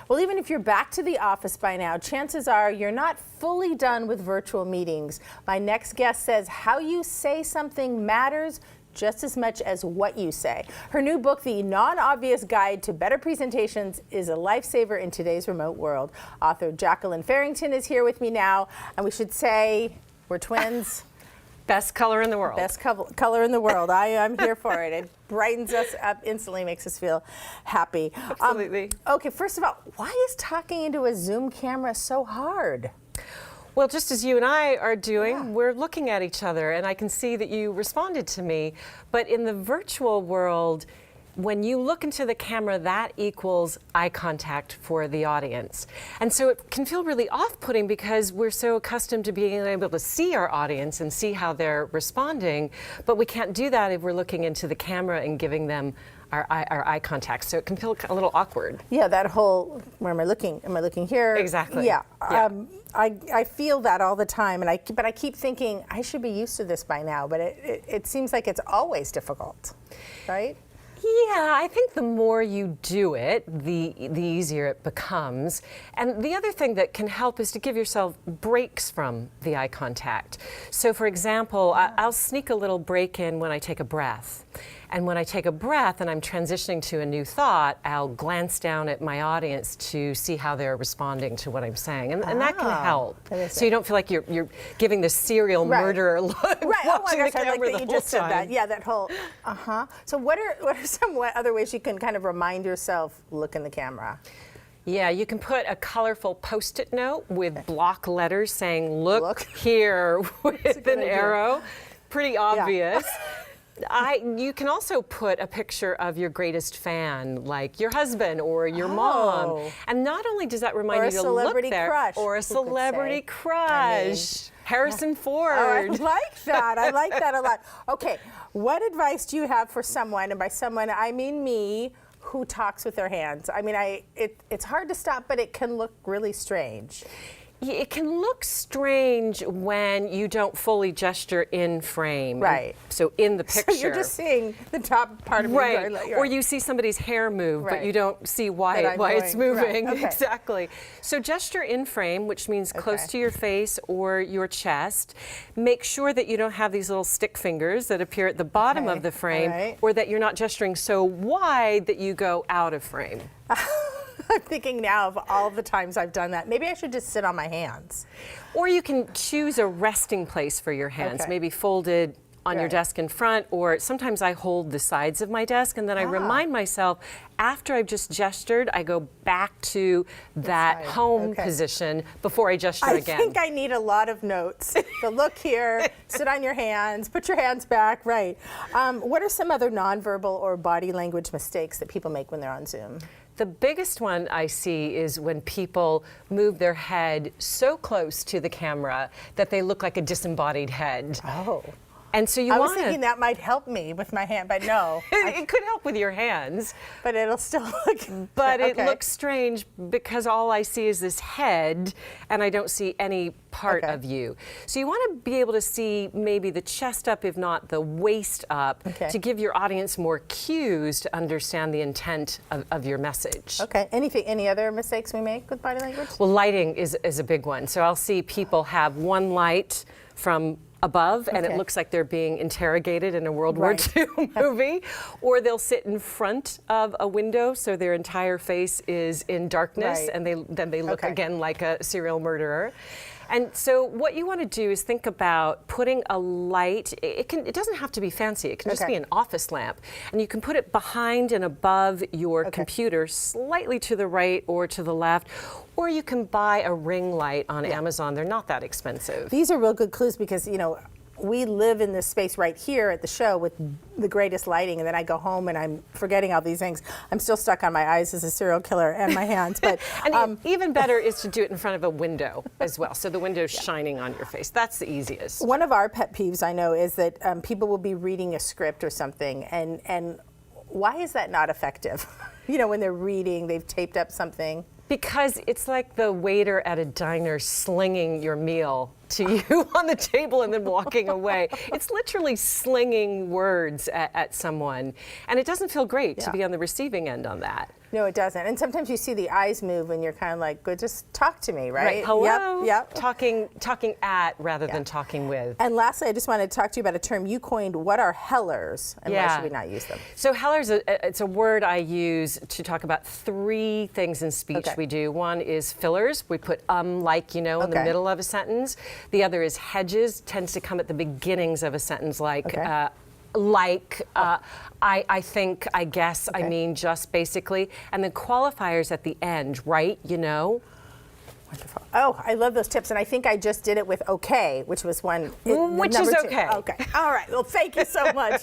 Well, even if you're back to the office by now, chances are you're not fully done with virtual meetings. My next guest says how you say something matters just as much as what you say. Her new book, The Non-Obvious Guide to Better Presentations, is a lifesaver in today's remote world. Author Jacqueline Farrington is here with me now, and we should say we're twins. Best color in the world. Best color in the world. I'm here for it. It brightens us up instantly, makes us feel happy. Absolutely. Okay, first of all, why is talking into a Zoom camera so hard? Well, just as you and I are doing, Yeah. we're looking at each other, and I can see that you responded to me. But in the virtual world, when you look into the camera, that equals eye contact for the audience. And so it can feel really off-putting because we're so accustomed to being able to see our audience and see how they're responding, but we can't do that if we're looking into the camera and giving them our eye contact. So it can feel a little awkward. Yeah, that whole, where am I looking? Am I looking here? Exactly. Yeah. Yeah. I feel that all the time, but I keep thinking I should be used to this by now, but it seems like it's always difficult, right? Yeah, I think the more you do it, the easier it becomes. And the other thing that can help is to give yourself breaks from the eye contact. So for example, I'll sneak a little break in when I take a breath. And when I take a breath and I'm transitioning to a new thought, I'll glance down at my audience to see how they're responding to what I'm saying. And that can help. So you don't feel like you're giving the serial murderer look. Right. Oh my gosh, the I like camera that the you whole just said time. that. Yeah, that whole, So what are some other ways you can kind of remind yourself, look in the camera? Yeah, you can put a colorful Post-it note with block letters saying, look here with an arrow. Pretty obvious. You can also put a picture of your greatest fan, like your husband or your mom. And not only does that remind you to look there, or a celebrity crush. Harrison Ford. Oh, I like that. I like that a lot. Okay, what advice do you have for someone, and by someone I mean me, who talks with their hands? I mean, it's hard to stop, but it can look really strange. It can look strange when you don't fully gesture in frame. Right. So in the picture. So you're just seeing the top part of me. Right. Or you see somebody's hair move, but you don't see why it's moving. Right. Okay. Exactly. So gesture in frame, which means close to your face or your chest. Make sure that you don't have these little stick fingers that appear at the bottom of the frame, or that you're not gesturing so wide that you go out of frame. I'm thinking now of all the times I've done that. Maybe I should just sit on my hands. Or you can choose a resting place for your hands, maybe folded on your desk in front, or sometimes I hold the sides of my desk and then I remind myself, after I've just gestured, I go back to that home position before I gesture again. I think I need a lot of notes. So look here, sit on your hands, put your hands back, right. What are some other nonverbal or body language mistakes that people make when they're on Zoom? The biggest one I see is when people move their head so close to the camera that they look like a disembodied head. Oh. And so I was thinking that might help me with my hand, but no. It could help with your hands. But it'll still look... But it looks strange because all I see is this head and I don't see any part of you. So you want to be able to see maybe the chest up, if not the waist up, to give your audience more cues to understand the intent of your message. Okay. Any other mistakes we make with body language? Well, lighting is a big one. So I'll see people have one light from above and it looks like they're being interrogated in a World War II movie, or they'll sit in front of a window so their entire face is in darkness and then they look again like a serial murderer. And so what you want to do is think about putting a light. It doesn't have to be fancy. It can just be an office lamp. And you can put it behind and above your computer, slightly to the right or to the left. Or you can buy a ring light on Amazon. They're not that expensive. These are real good clues because, you know, we live in this space right here at the show with the greatest lighting, and then I go home and I'm forgetting all these things. I'm still stuck on my eyes as a serial killer and my hands. But and even better is to do it in front of a window as well, so the window's shining on your face. That's the easiest. One of our pet peeves, I know, is that people will be reading a script or something, and why is that not effective? You know, when they're reading, they've taped up something. Because it's like the waiter at a diner slinging your meal to you on the table and then walking away. It's literally slinging words at someone. And it doesn't feel great to be on the receiving end on that. No, it doesn't. And sometimes you see the eyes move and you're kind of like, good, just talk to me, right? Hello. Yep. Talking at rather than talking with. And lastly, I just wanted to talk to you about a term you coined. What are hellers, and why should we not use them? So hellers, it's a word I use to talk about three things in speech we do. One is fillers. We put like, in the middle of a sentence. The other is hedges, tends to come at the beginnings of a sentence, like I think, I guess, I mean, just basically. And then qualifiers at the end, right? Wonderful. Oh, I love those tips. And I think I just did it with okay, which was one. Which is okay. Okay. All right. Well, thank you so much.